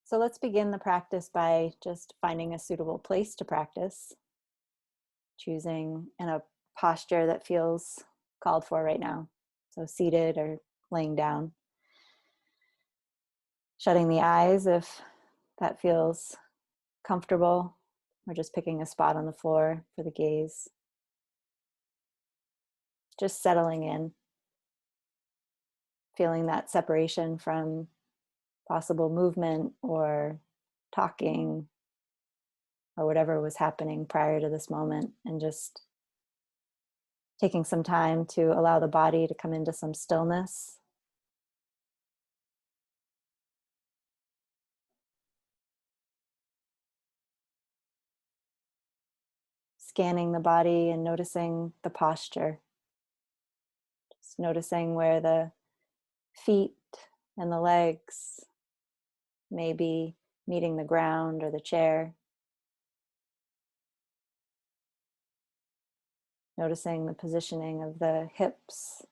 So let's begin the practice by just finding a suitable place to practice, choosing in a posture that feels called for right now. So seated or laying down. Shutting the eyes if that feels comfortable, or just picking a spot on the floor for the gaze. Just settling in, feeling that separation from possible movement or talking or whatever was happening prior to this moment, and just taking some time to allow the body to come into some stillness. Scanning the body and noticing the posture. Just noticing where the feet and the legs may be meeting the ground or the chair. Noticing the positioning of the hips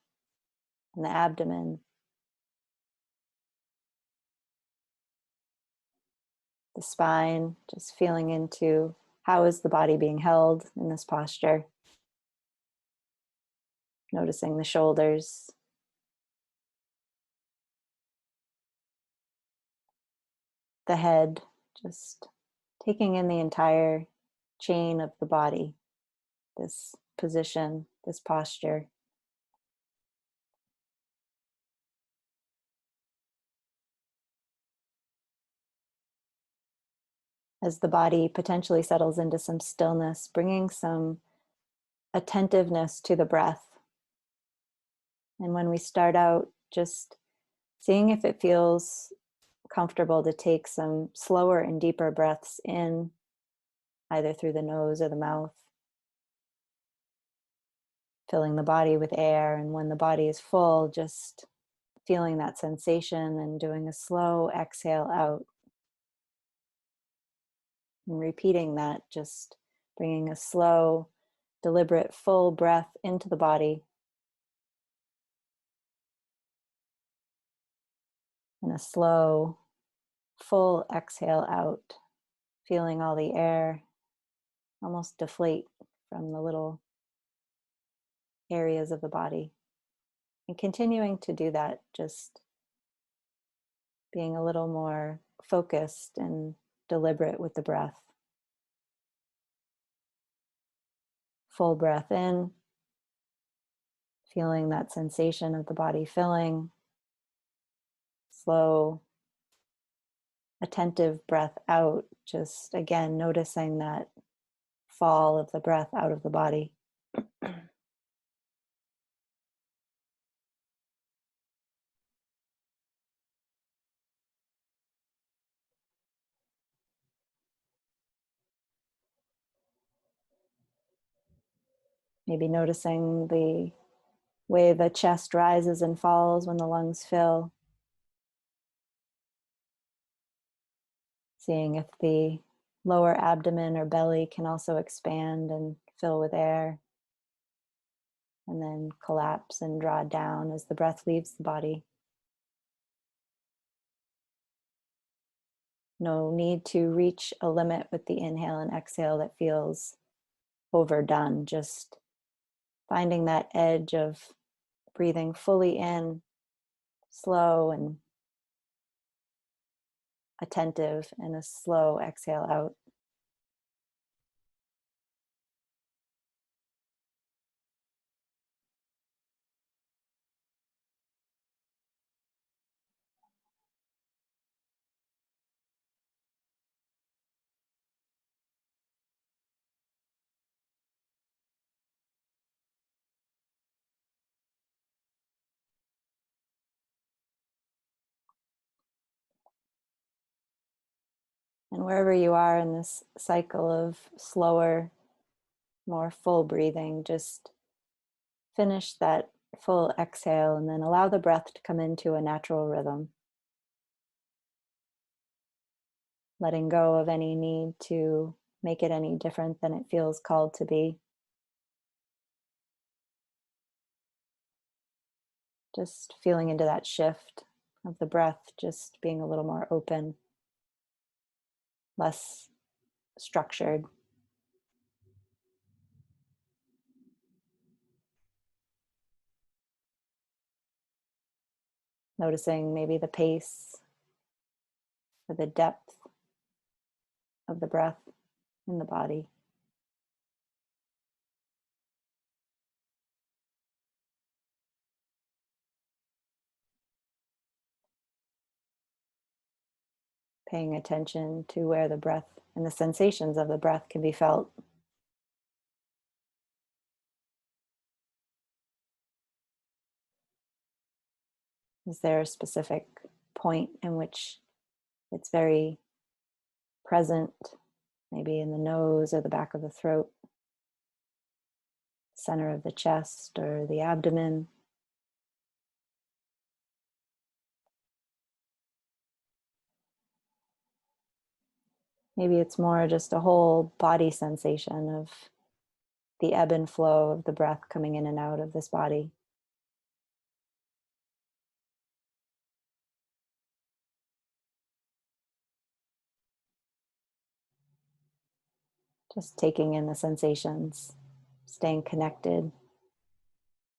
and the abdomen. The spine, just feeling into how is the body being held in this posture. Noticing the shoulders. The head, just taking in the entire chain of the body, this position, this posture. As the body potentially settles into some stillness, bringing some attentiveness to the breath. And when we start out, just seeing if it feels comfortable to take some slower and deeper breaths in, either through the nose or the mouth, filling the body with air. And when the body is full, just feeling that sensation and doing a slow exhale out. And repeating that, just bringing a slow, deliberate, full breath into the body. And a slow, full exhale out, feeling all the air almost deflate from the little areas of the body. And continuing to do that, just being a little more focused and deliberate with the breath. Full breath in, feeling that sensation of the body filling. Slow, attentive breath out, just again noticing that fall of the breath out of the body. Maybe noticing the way the chest rises and falls when the lungs fill. Seeing if the lower abdomen or belly can also expand and fill with air, and then collapse and draw down as the breath leaves the body. No need to reach a limit with the inhale and exhale that feels overdone. Just finding that edge of breathing fully in, slow and attentive, and a slow exhale out. And wherever you are in this cycle of slower, more full breathing, just finish that full exhale and then allow the breath to come into a natural rhythm. Letting go of any need to make it any different than it feels called to be. Just feeling into that shift of the breath, just being a little more open. less structured. Noticing maybe the pace or the depth of the breath in the body. Paying attention to where the breath and the sensations of the breath can be felt. Is there a specific point in which it's very present, maybe in the nose or the back of the throat, center of the chest or the abdomen? Maybe it's more just a whole body sensation of the ebb and flow of the breath coming in and out of this body. Just taking in the sensations, staying connected,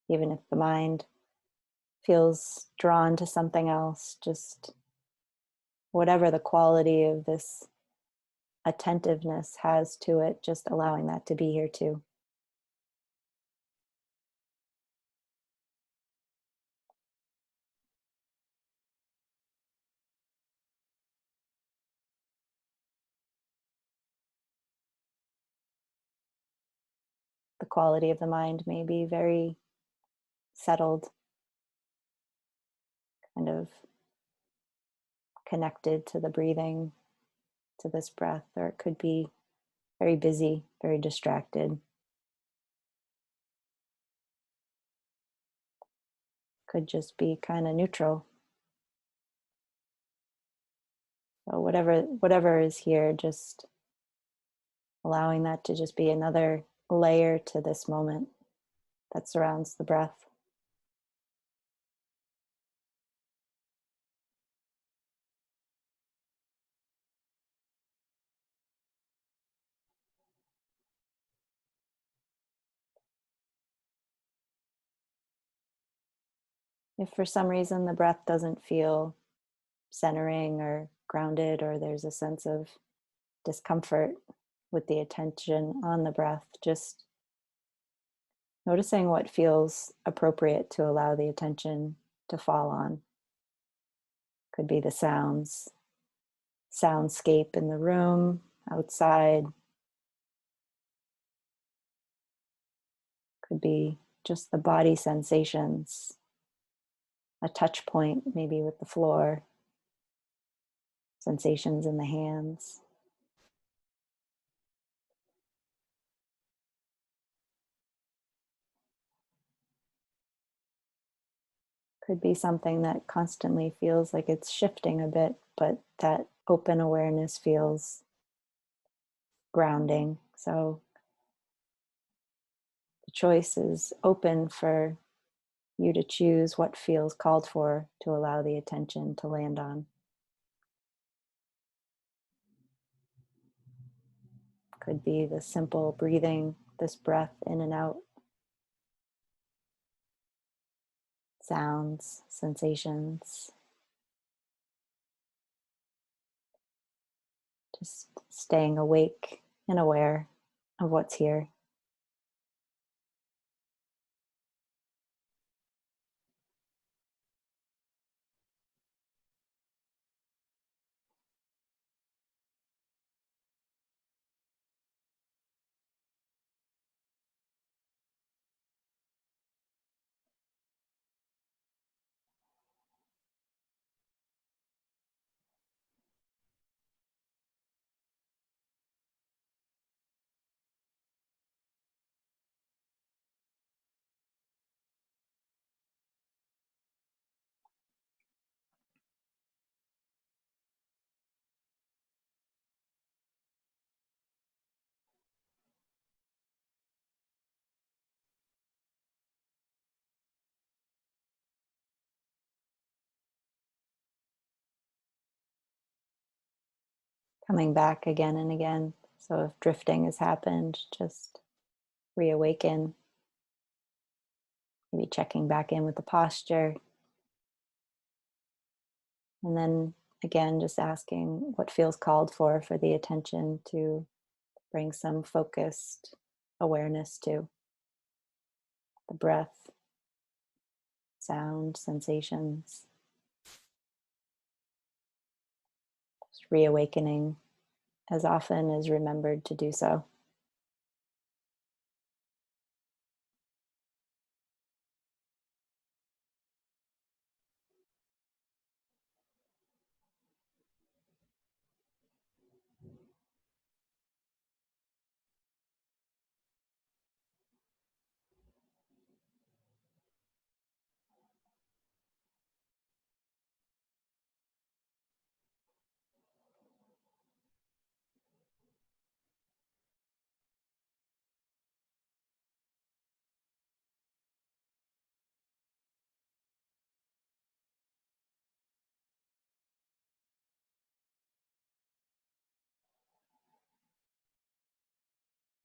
even if the mind feels drawn to something else, just whatever the quality of this attentiveness has to it, just allowing that to be here too. The quality of the mind may be very settled, kind of connected to the breathing, to this breath, or it could be very busy, very distracted. Could just be kind of neutral. So whatever is here, just allowing that to just be another layer to this moment that surrounds the breath. If for some reason the breath doesn't feel centering or grounded, or there's a sense of discomfort with the attention on the breath, just noticing what feels appropriate to allow the attention to fall on. Could be the soundscape in the room, outside. Could be just the body sensations, a touch point maybe with the floor, sensations in the hands. Could be something that constantly feels like it's shifting a bit, but that open awareness feels grounding. So the choice is open for you to choose what feels called for to allow the attention to land on. Could be the simple breathing, this breath in and out, sounds, sensations, just staying awake and aware of what's here. coming back again and again. So if drifting has happened, just reawaken, maybe checking back in with the posture. And then again, just asking what feels called for the attention to bring some focused awareness to the breath, sound, sensations, just reawakening as often as remembered to do so.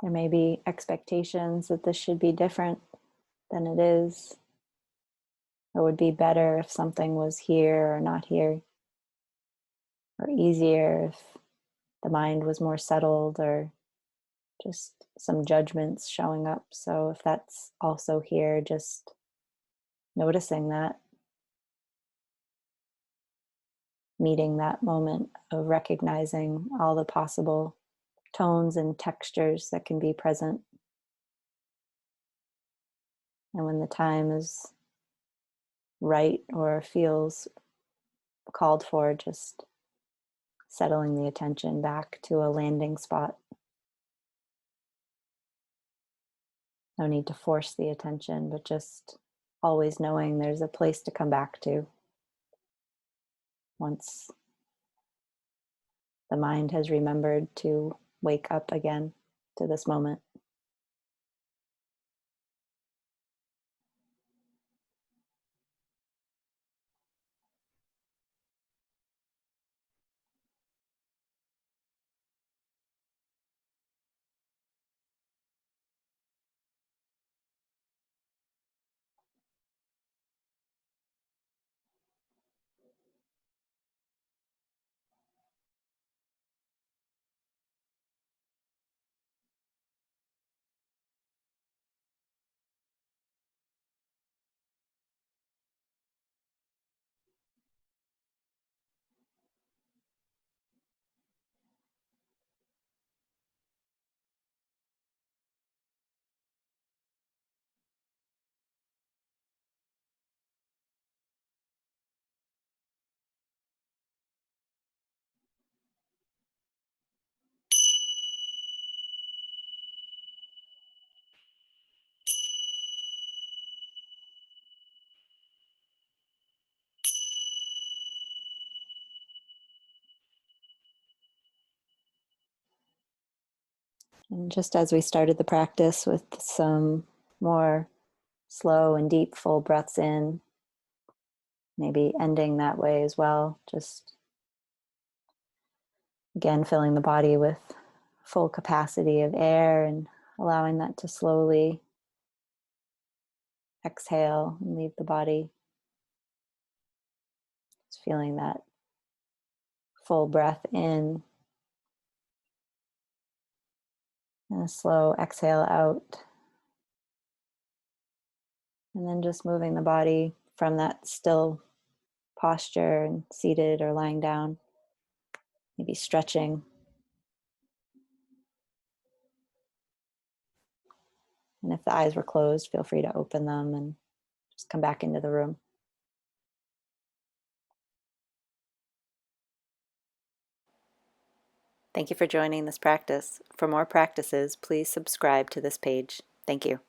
There may be expectations that this should be different than it is, or would be better if something was here or not here, or easier if the mind was more settled, or just some judgments showing up. So if that's also here, just noticing that, meeting that moment of recognizing all the possible tones and textures that can be present. And when the time is right or feels called for, just settling the attention back to a landing spot. No need to force the attention, but just always knowing there's a place to come back to once the mind has remembered to wake up again to this moment. And just as we started the practice with some more slow and deep full breaths in, maybe ending that way as well, just again filling the body with full capacity of air and allowing that to slowly exhale and leave the body. Just feeling that full breath in and a slow exhale out. And then just moving the body from that still posture and seated or lying down, maybe stretching. And if the eyes were closed, feel free to open them and just come back into the room. Thank you for joining this practice. For more practices, please subscribe to this page. Thank you.